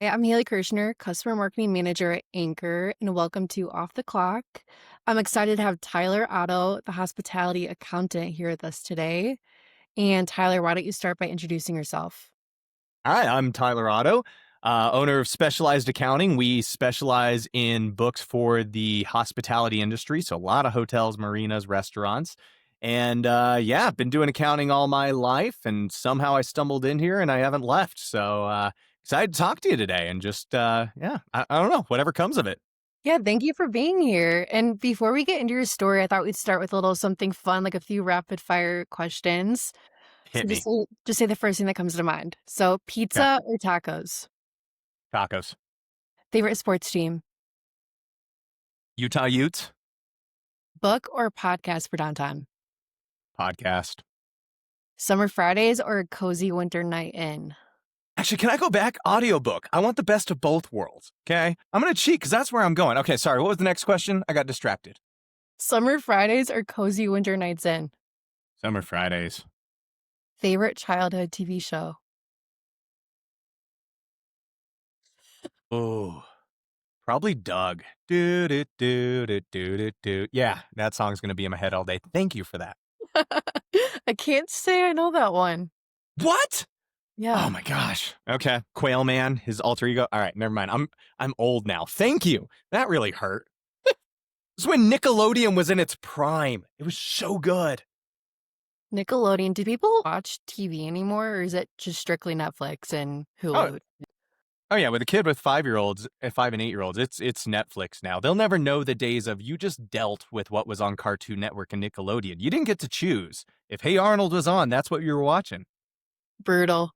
Hey, I'm Haley Kershner, Customer Marketing Manager at Anchor, and welcome to Off the Clock. I'm excited to have Tyler Otto, the hospitality accountant, here with us today. And Tyler, why don't you start by introducing yourself? Hi, I'm Tyler Otto, owner of Specialized Accounting. We specialize in books for the hospitality industry, so a lot of hotels, marinas, restaurants. And yeah, I've been doing accounting all my life, and somehow I stumbled in here and I haven't left. So excited to talk to you today and just, yeah, I don't know, whatever comes of it. Yeah, thank you for being here. And before we get into your story, I thought we'd start with a little something fun, like a few rapid fire questions. So Hit me. just say the first thing that comes to mind. So, Okay. pizza or tacos? Tacos. Favorite sports team? Utah Utes Book or podcast for downtime? podcast. Summer Fridays or a cozy winter night in? Actually, can I go back? Audiobook. I want the best of both worlds. Okay. I'm going to cheat because that's where I'm going. Okay. Sorry. What was the next question? I got distracted. Summer Fridays or cozy winter nights in? Summer Fridays. Favorite childhood TV show? Oh, probably Doug. Do, do, do, do, do, do, do. Yeah. That song's going to be in my head all day. Thank you for that. I can't say I know that one. What? Yeah. Oh my gosh. Okay. Quail Man, his alter ego. All right. Never mind. I'm old now. Thank you. That really hurt. This is when Nickelodeon was in its prime. It was so good. Nickelodeon. Do people watch TV anymore, or is it just strictly Netflix and Oh, Hulu? Oh yeah, with a kid with 5-year-olds, 5 and 8-year-olds, it's Netflix now. They'll never know the days of you just dealt with what was on Cartoon Network and Nickelodeon. You didn't get to choose. If Hey Arnold was on, that's what you were watching. Brutal.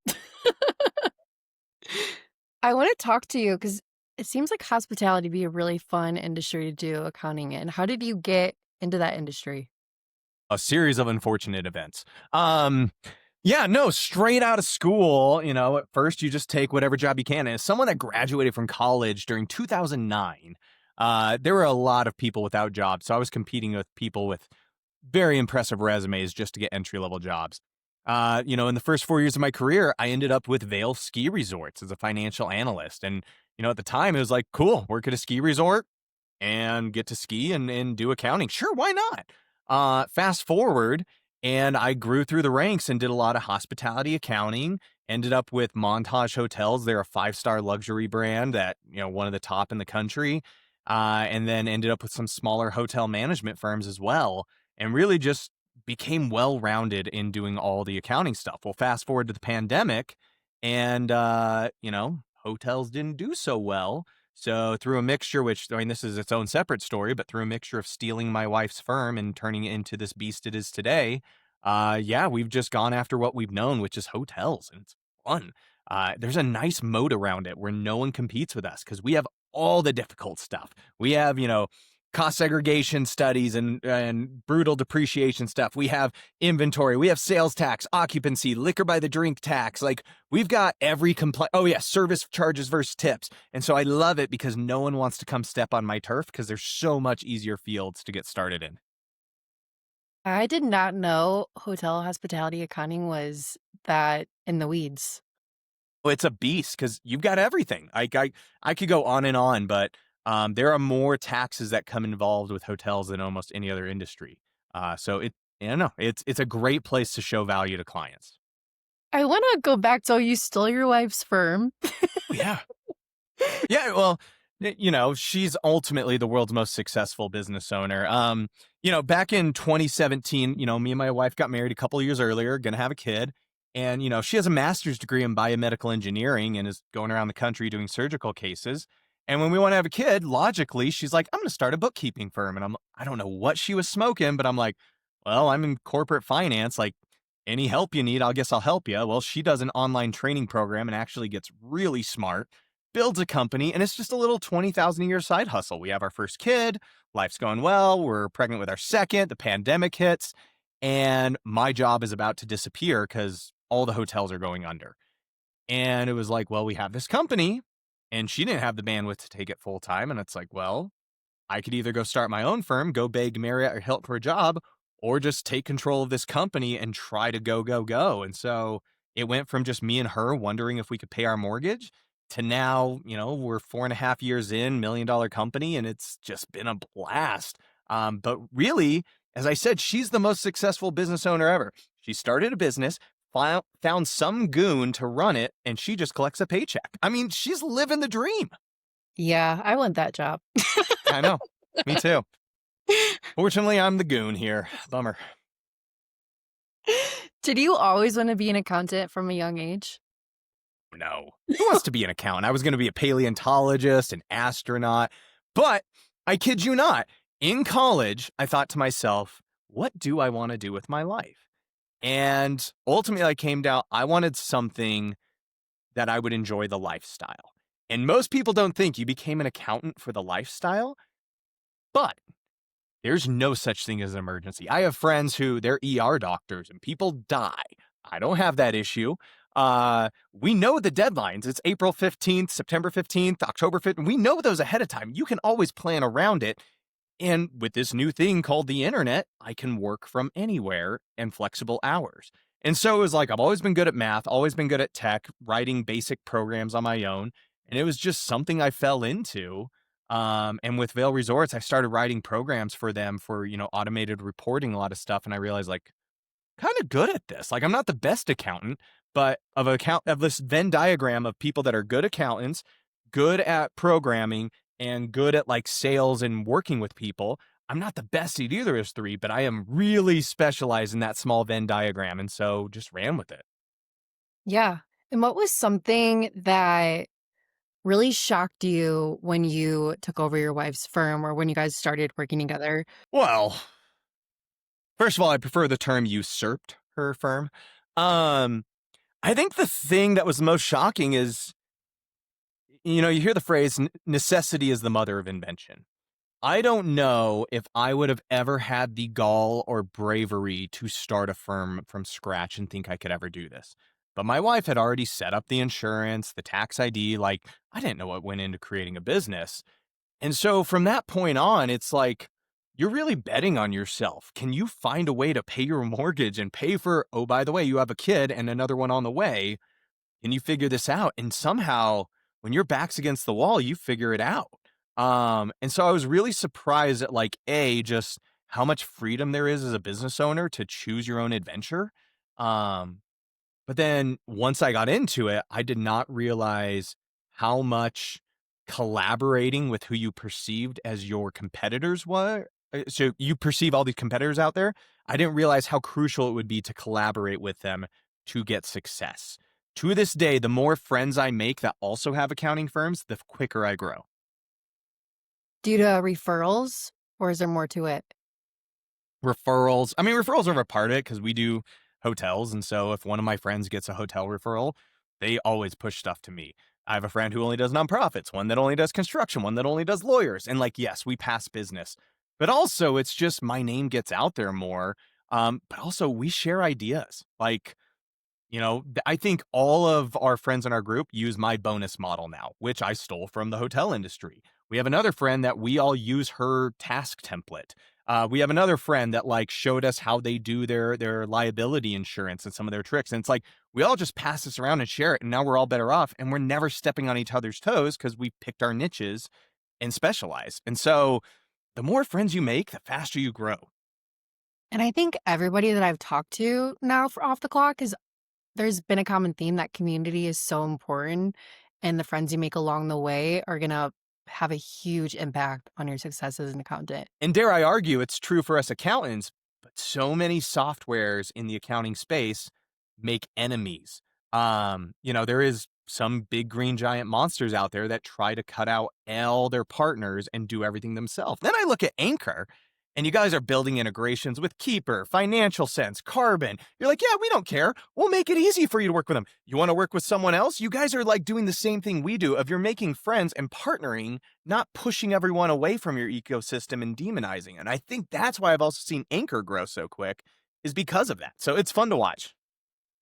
I want to talk to you because it seems like hospitality be a really fun industry to do accounting in. How did you get into that industry? A series of unfortunate events. Yeah, no, straight out of school, at first you just take whatever job you can. And as someone that graduated from college during 2009, there were a lot of people without jobs. So I was competing with people with very impressive resumes just to get entry level jobs. In the first 4 years of my career, I ended up with Vail Ski Resorts as a financial analyst. And, at the time it was like, cool, work at a ski resort and get to ski and do accounting. Sure, why not? Fast forward, and I grew through the ranks and did a lot of hospitality accounting. Ended up with Montage Hotels. They're a 5-star luxury brand that, one of the top in the country. And then ended up with some smaller hotel management firms as well. And really just became well rounded in doing all the accounting stuff. Well, fast forward to the pandemic, and, hotels didn't do so well. So through a mixture, which I mean, this is its own separate story, but through a mixture of stealing my wife's firm and turning it into this beast it is today, yeah, we've just gone after what we've known, which is hotels, and it's fun. There's a nice moat around it where no one competes with us because we have all the difficult stuff. We have, cost segregation studies and brutal depreciation stuff. We have inventory. We have sales tax, occupancy, liquor by the drink tax. Like we've got every Oh yeah, service charges versus tips. And so I love it because no one wants to come step on my turf because there's so much easier fields to get started in. I did not know hotel hospitality accounting was that in the weeds. Well, it's a beast because you've got everything. I could go on and on, but there are more taxes that come involved with hotels than almost any other industry. So I don't know, it's a great place to show value to clients. I want to go back. So you stole your wife's firm. Yeah. Yeah, well, she's ultimately the world's most successful business owner. Back in 2017, me and my wife got married a couple of years earlier, gonna have a kid. And, she has a master's degree in biomedical engineering and is going around the country doing surgical cases. And when we want to have a kid, logically, she's like, I'm going to start a bookkeeping firm. And I don't know what she was smoking, but I'm like, well, I'm in corporate finance. Like, any help you need, I guess I'll help you. Well, she does an online training program and actually gets really smart, builds a company, and it's just a little 20,000 a year side hustle. We have our first kid, life's going well, we're pregnant with our second, the pandemic hits, and my job is about to disappear because all the hotels are going under. And it was like, well, we have this company, and she didn't have the bandwidth to take it full time. And it's like, well, I could either go start my own firm, go beg Marriott or Hilton for a job, or just take control of this company and try to go, go, go. And so it went from just me and her wondering if we could pay our mortgage to now, we're 4.5 years in, $1 million company, and it's just been a blast. But really, as I said, she's the most successful business owner ever. She started a business, found some goon to run it, and she just collects a paycheck. I mean, she's living the dream. Yeah, I want that job. I know. Me too. Fortunately, I'm the goon here. Bummer. Did you always want to be an accountant from a young age? No. Who wants to be an accountant? I was going to be a paleontologist, an astronaut. But I kid you not, in college, I thought to myself, what do I want to do with my life? And ultimately, I came down, I wanted something that I would enjoy the lifestyle. And most people don't think you became an accountant for the lifestyle, but there's no such thing as an emergency. I have friends who they're ER doctors and people die. I don't have that issue. We know the deadlines. It's April 15th, September 15th, October 15th. We know those ahead of time. You can always plan around it. And with this new thing called the internet, I can work from anywhere and flexible hours. And so it was like, I've always been good at math, always been good at tech, writing basic programs on my own. And it was just something I fell into. And with Vail Resorts, I started writing programs for them for, automated reporting, a lot of stuff. And I realized like, kind of good at this. Like I'm not the best accountant, but of this Venn diagram of people that are good accountants, good at programming, and good at like sales and working with people. I'm not the best at either of those three, but I am really specialized in that small Venn diagram. And so just ran with it. Yeah. And what was something that really shocked you when you took over your wife's firm or when you guys started working together? Well, first of all, I prefer the term usurped her firm. I think the thing that was the most shocking is, you hear the phrase necessity is the mother of invention. I don't know if I would have ever had the gall or bravery to start a firm from scratch and think I could ever do this. But my wife had already set up the insurance, the tax ID. Like, I didn't know what went into creating a business. And so from that point on, it's like, you're really betting on yourself. Can you find a way to pay your mortgage and pay for, oh, by the way, you have a kid and another one on the way? Can you figure this out? And somehow, when your back's against the wall, you figure it out. And so I was really surprised at like, just how much freedom there is as a business owner to choose your own adventure. But then once I got into it, I did not realize how much collaborating with who you perceived as your competitors were. So you perceive all these competitors out there. I didn't realize how crucial it would be to collaborate with them to get success. To this day, the more friends I make that also have accounting firms, the quicker I grow. Due to referrals, or is there more to it? Referrals. I mean, referrals are a part of it because we do hotels. And so if one of my friends gets a hotel referral, they always push stuff to me. I have a friend who only does nonprofits, one that only does construction, one that only does lawyers. And like, yes, we pass business. But also, it's just my name gets out there more. But also, we share ideas. Like, I think all of our friends in our group use my bonus model now, which I stole from the hotel industry. We have another friend that we all use her task template. We have another friend that like showed us how they do their liability insurance and some of their tricks. And it's like, we all just pass this around and share it. And now we're all better off. And we're never stepping on each other's toes because we picked our niches and specialize. And so the more friends you make, the faster you grow. And I think everybody that I've talked to now for Off the Clock is there's been a common theme that community is so important, and the friends you make along the way are going to have a huge impact on your success as an accountant. And dare I argue, it's true for us accountants, but so many softwares in the accounting space make enemies. There is some big green giant monsters out there that try to cut out all their partners and do everything themselves. Then I look at Anchor, and you guys are building integrations with Keeper, Financial Sense, Carbon. You're like, yeah, we don't care. We'll make it easy for you to work with them. You want to work with someone else? You guys are like doing the same thing we do of you're making friends and partnering, not pushing everyone away from your ecosystem and demonizing. And I think that's why I've also seen Anchor grow so quick is because of that. So it's fun to watch.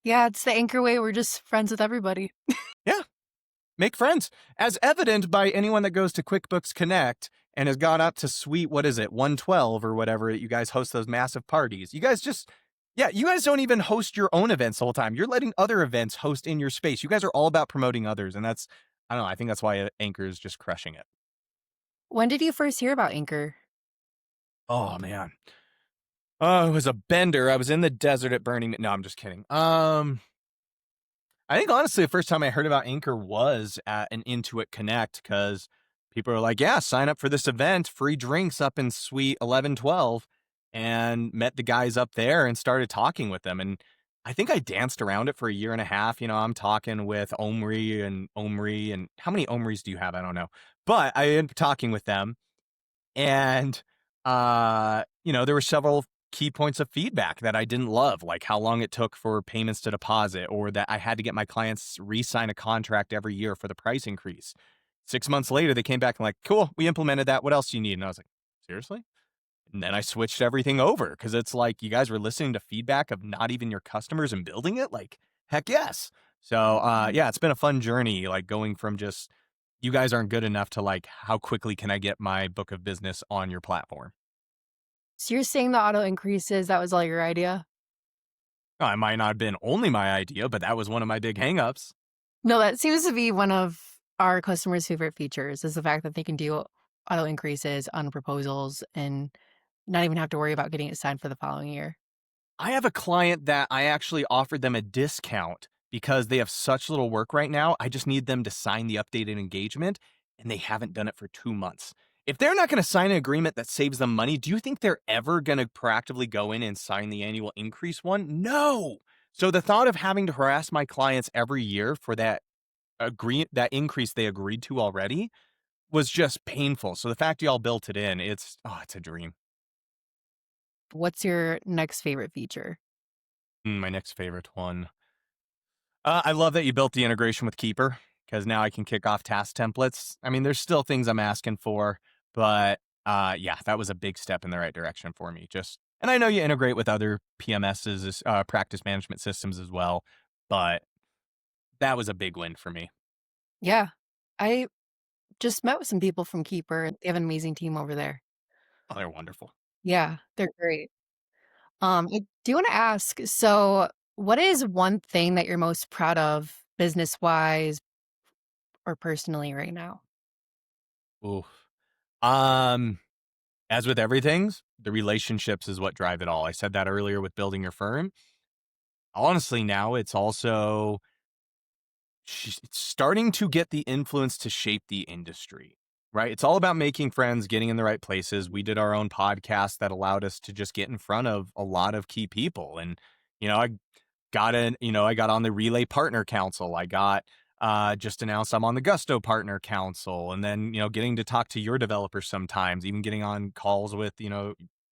Yeah, it's the Anchor way. We're just friends with everybody. Yeah. Make friends, as evident by anyone that goes to QuickBooks Connect and has gone up to suite, 112 or whatever, you guys host those massive parties. You guys you guys don't even host your own events the whole time. You're letting other events host in your space. You guys are all about promoting others. And I don't know, I think that's why Anchor is just crushing it. When did you first hear about Anchor? Oh, man. Oh, it was a bender. I was in the desert at Burning. No, I'm just kidding. I think honestly, the first time I heard about Anchor was at an Intuit Connect because people are like, yeah, sign up for this event, free drinks up in Suite 1112, and met the guys up there and started talking with them. And I think I danced around it for a year and a half. You know, I'm talking with Omri, and how many Omris do you have? I don't know. But I ended up talking with them and, there were several key points of feedback that I didn't love, like how long it took for payments to deposit, or that I had to get my clients re-sign a contract every year for the price increase. 6 months later, they came back and like, cool, we implemented that. What else do you need? And I was like, seriously? And then I switched everything over because it's like you guys were listening to feedback of not even your customers and building it. Like, heck yes. So, yeah, it's been a fun journey, like going from just you guys aren't good enough to like, how quickly can I get my book of business on your platform? So you're saying the auto increases, that was all your idea? It might not have been only my idea, but that was one of my big hangups. No, that seems to be one of our customers' favorite features is the fact that they can do auto increases on proposals and not even have to worry about getting it signed for the following year. I have a client that I actually offered them a discount because they have such little work right now. I just need them to sign the updated engagement, and they haven't done it for 2 months. If they're not going to sign an agreement that saves them money, do you think they're ever going to proactively go in and sign the annual increase one? No. So the thought of having to harass my clients every year for that increase they agreed to already was just painful. So the fact y'all built it in, it's a dream. What's your next favorite feature? My next favorite one. I love that you built the integration with Keeper because now I can kick off task templates. I mean, there's still things I'm asking for, but yeah, that was a big step in the right direction for me. And I know you integrate with other PMSs, practice management systems as well, but that was a big win for me. Yeah. I just met with some people from Keeper. They have an amazing team over there. Oh, they're wonderful. Yeah, they're great. I do want to ask, so what is one thing that you're most proud of business-wise or personally right now? Oof. Um, as with everything, the relationships is what drive it all. I said that earlier with building your firm. Honestly, now it's also she's starting to get the influence to shape the industry, right? It's all about making friends, getting in the right places. We did our own podcast that allowed us to just get in front of a lot of key people. And, I I got on the Relay Partner Council. I got just announced I'm on the Gusto Partner Council. And then, getting to talk to your developers sometimes, even getting on calls with,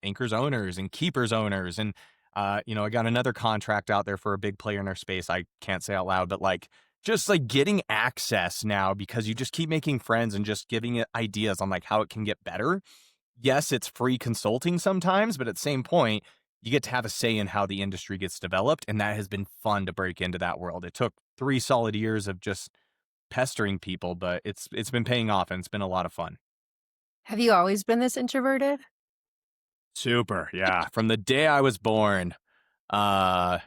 Anchor's owners and Keeper's owners. And, I got another contract out there for a big player in our space. I can't say out loud, but like, just like getting access now because you just keep making friends and just giving it ideas on like how it can get better. Yes, it's free consulting sometimes, but at the same point, you get to have a say in how the industry gets developed. And that has been fun to break into that world. It took 3 solid years of just pestering people, but it's been paying off and it's been a lot of fun. Have you always been this introverted? Super. Yeah. From the day I was born. Uh,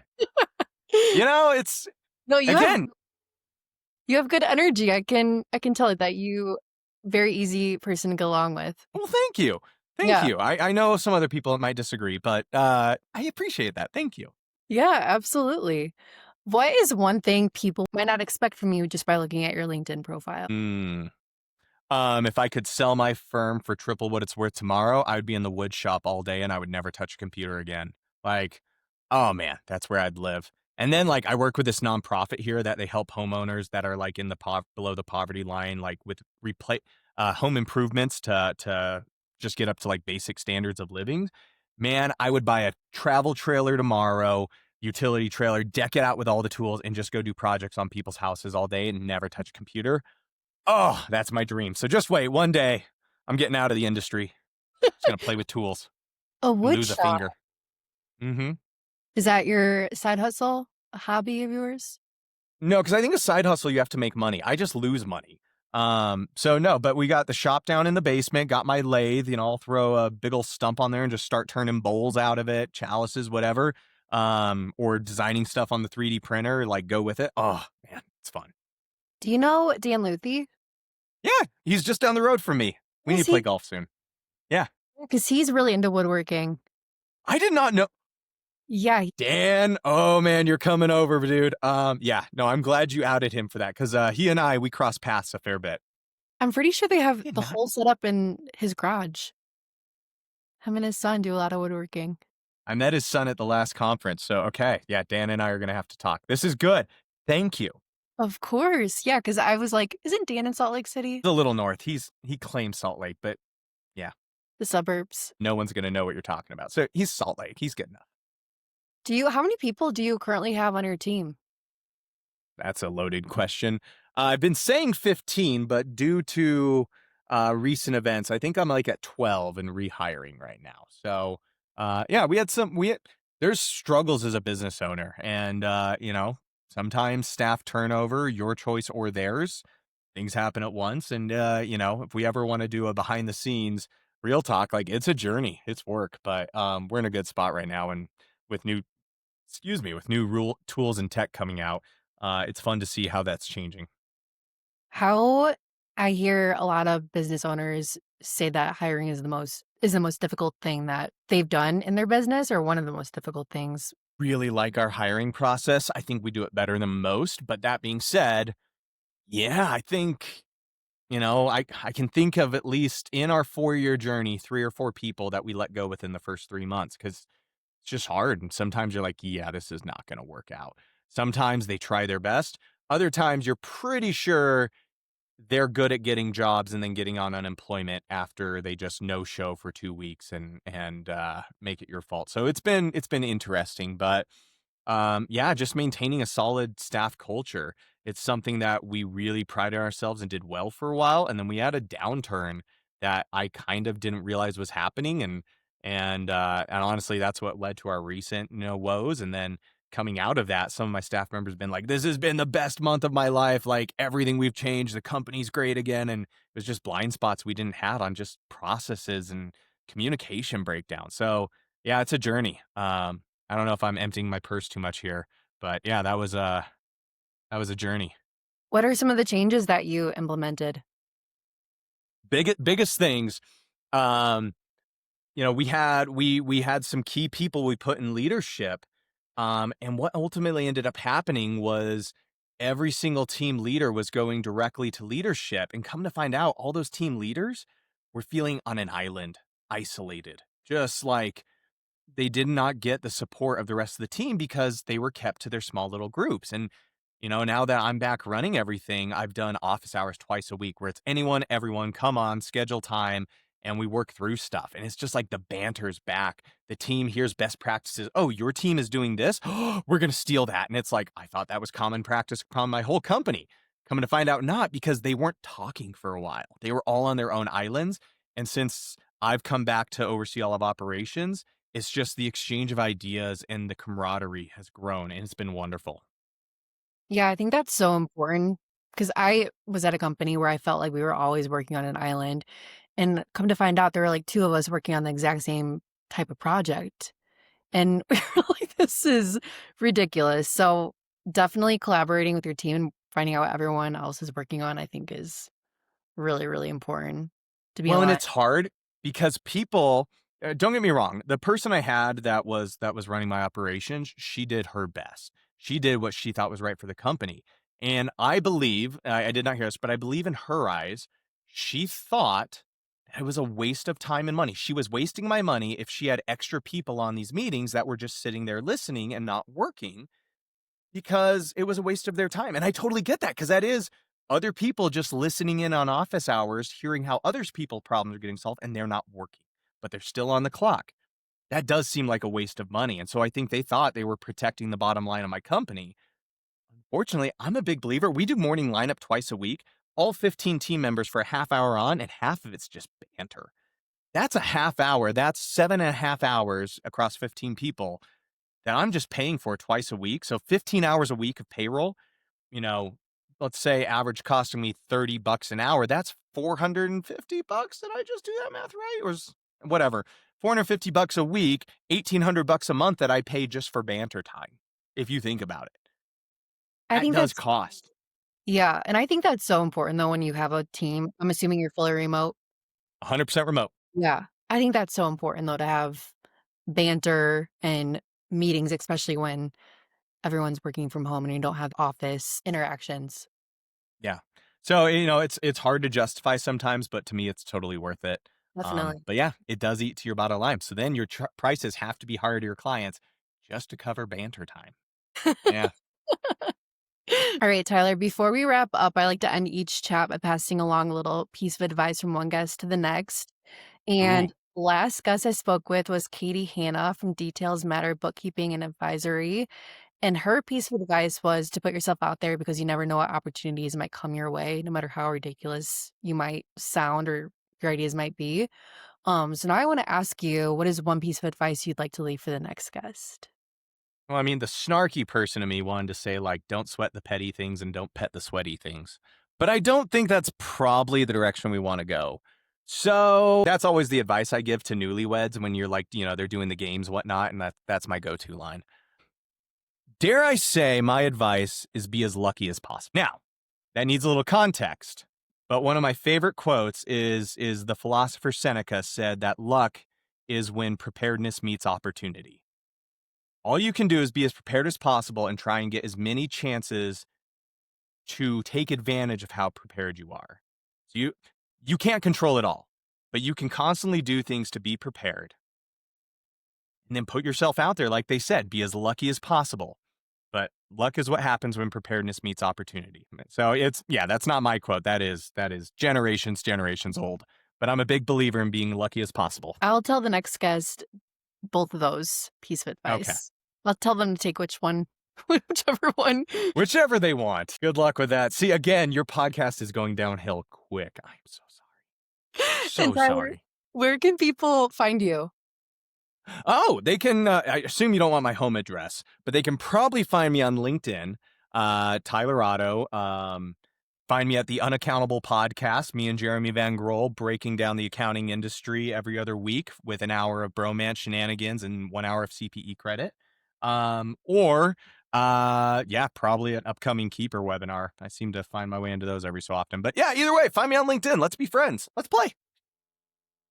it's No, again, you have good energy. I can tell that you very easy person to get along with. well, thank you. Thank Yeah. you. I know some other people might disagree, but I appreciate that. Thank you. Yeah, absolutely. What is one thing people might not expect from you just by looking at your LinkedIn profile? Mm. If I could sell my firm for triple what it's worth tomorrow, I would be in the wood shop all day and I would never touch a computer again. Like, oh man, that's where I'd live. And then like I work with this nonprofit here that they help homeowners that are like in the below the poverty line, like with home improvements to just get up to like basic standards of living. Man, I would buy a travel trailer tomorrow, utility trailer, deck it out with all the tools, and just go do projects on people's houses all day and never touch a computer. Oh, that's my dream. So just wait. One day, I'm getting out of the industry. Just gonna play with tools A and wood lose a shop. finger. Mm-hmm. Is that your side hustle? A hobby of yours? No, because I think a side hustle you have to make money. I just lose money. So no, but we got the shop down in the basement. Got my lathe. I'll throw a big old stump on there and just start turning bowls out of it, chalices, whatever. Or designing stuff on the 3D printer. Like go with it. Oh man, it's fun. Do you know Dan Luthi? Yeah, he's just down the road from me. We need Is to play he? golf soon. Yeah. Because he's really into woodworking. I did not know. Yeah, Dan, oh man, you're coming over, dude. Yeah, no, I'm glad you outed him for that because he and we cross paths a fair bit. I'm pretty sure they have Did the not. whole setup in his garage. Him and his son do a lot of woodworking. I met his son at the last conference, so okay, yeah, Dan and I are gonna have to talk. This is good. Thank you. Of course, yeah. Because I was like, "Isn't Dan in Salt Lake City?" The little north. He claims Salt Lake, but yeah, The suburbs. no one's gonna know what you're talking about. So he's Salt Lake. He's good enough. How many people do you currently have on your team? That's a loaded question. I've been saying 15, but due to recent events, I think I'm like at 12 and rehiring right now. So, yeah, there's struggles as a business owner. And, sometimes staff turnover, your choice or theirs, things happen at once. And, if we ever want to do a behind the scenes real talk, like it's a journey, it's work, but we're in a good spot right now. And with new with new rule tools and tech coming out, it's fun to see how that's changing. How I hear a lot of business owners say that hiring is the most difficult thing that they've done in their business or one of the most difficult things. Really like our hiring process. I think we do it better than most. But that being said, yeah, I think, I can think of at least in our 4-year journey, 3 or 4 people that we let go within the first 3 months because it's just hard. And sometimes you're like, yeah, this is not going to work out. Sometimes they try their best. Other times you're pretty sure they're good at getting jobs and then getting on unemployment after they just no show for 2 weeks and make it your fault. So it's been interesting, but yeah, just maintaining a solid staff culture. It's something that we really prided ourselves and did well for a while, and then we had a downturn that I kind of didn't realize was happening, and honestly, that's what led to our recent woes. And then coming out of that, some of my staff members have been like, "This has been the best month of my life. Like everything we've changed, the company's great again." And it was just blind spots we didn't have on just processes and communication breakdown. So yeah, it's a journey. I don't know if I'm emptying my purse too much here, but yeah, that was a journey. What are some of the changes that you implemented? Biggest things, um, we had some key people we put in leadership, and what ultimately ended up happening was every single team leader was going directly to leadership, and come to find out, all those team leaders were feeling on an island, isolated, just like they did not get the support of the rest of the team because they were kept to their small little groups. And, now that I'm back running everything, I've done office hours twice a week where it's anyone, everyone, come on, schedule time, and we work through stuff. And it's just like the banter's back. The team hears best practices. Oh, your team is doing this. We're going to steal that. And it's like, I thought that was common practice from my whole company. Coming to find out, not, because they weren't talking for a while. They were all on their own islands. And since I've come back to oversee all of operations, it's just the exchange of ideas and the camaraderie has grown, and it's been wonderful. Yeah, I think that's so important because I was at a company where I felt like we were always working on an island. And come to find out, there were like two of us working on the exact same type of project. And we were like, this is ridiculous. So definitely collaborating with your team and finding out what everyone else is working on, I think is really, really important to be Well, and aligned. it's hard because people don't get me wrong, the person I had that was running my operations, she did her best. She did what she thought was right for the company. And I believe, I did not hear this, but I believe in her eyes, she thought that it was a waste of time and money. She was wasting my money if she had extra people on these meetings that were just sitting there listening and not working because it was a waste of their time. And I totally get that because that is other people just listening in on office hours, hearing how others people problems are getting solved and they're not working, but they're still on the clock. That does seem like a waste of money. And so I think they thought they were protecting the bottom line of my company. Fortunately, I'm a big believer. We do morning lineup twice a week, all 15 team members for a half hour on, and half of it's just banter. That's a half hour. That's 7.5 hours across 15 people that I'm just paying for twice a week. So 15 hours a week of payroll, you know, let's say average costing me $30 an hour. That's $450. Did I just do that math right? Whatever. $450 a week, $1,800 a month that I pay just for banter time. If you think about it, I that think does that's cost. Yeah, and I think that's so important though when you have a team. I'm assuming you're fully remote? 100% remote. Yeah. I think that's so important though to have banter and meetings, especially when everyone's working from home and you don't have office interactions. Yeah. So, it's hard to justify sometimes, but to me, it's totally worth it. Definitely. But yeah, it does eat to your bottom line. So then your prices have to be higher to your clients just to cover banter time. Yeah. All right, Tyler, before we wrap up, I like to end each chat by passing along a little piece of advice from one guest to the next. Ooh. And last guest I spoke with was Katie Hanna from Details Matter Bookkeeping and Advisory. And her piece of advice was to put yourself out there because you never know what opportunities might come your way, no matter how ridiculous you might sound or your ideas might be. So now I want to ask you, what is one piece of advice you'd like to leave for the next guest? Well, I mean, the snarky person in me wanted to say, like, don't sweat the petty things and don't pet the sweaty things. But I don't think that's probably the direction we want to go. So that's always the advice I give to newlyweds when you're like, they're doing the games, whatnot. And that's my go to line. Dare I say, my advice is be as lucky as possible. Now, that needs a little context. But one of my favorite quotes is the philosopher Seneca said that luck is when preparedness meets opportunity. All you can do is be as prepared as possible and try and get as many chances to take advantage of how prepared you are. So you can't control it all, but you can constantly do things to be prepared. And then put yourself out there like they said, be as lucky as possible. But luck is what happens when preparedness meets opportunity. So that's not my quote. That is generations old. But I'm a big believer in being lucky as possible. I'll tell the next guest both of those piece of Okay. advice. I'll tell them to take which one, whichever one. Whichever they want. Good luck with that. See, again, your podcast is going downhill quick. I'm so sorry. And So Tyler, sorry. where can people find you? Oh, they can. I assume you don't want my home address, but they can probably find me on LinkedIn, Tyler Otto. Find me at the Unaccountable Podcast, me and Jeremy Van Grohl breaking down the accounting industry every other week with an hour of bromance shenanigans and 1 hour of CPE credit. Probably an upcoming Keeper webinar. I seem to find my way into those every so often. But yeah, either way, find me on LinkedIn. Let's be friends. Let's play.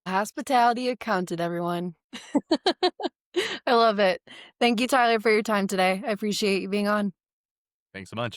Hospitality accounted, everyone. I love it. Thank you, Tyler, for your time today. I appreciate you being on. Thanks so much.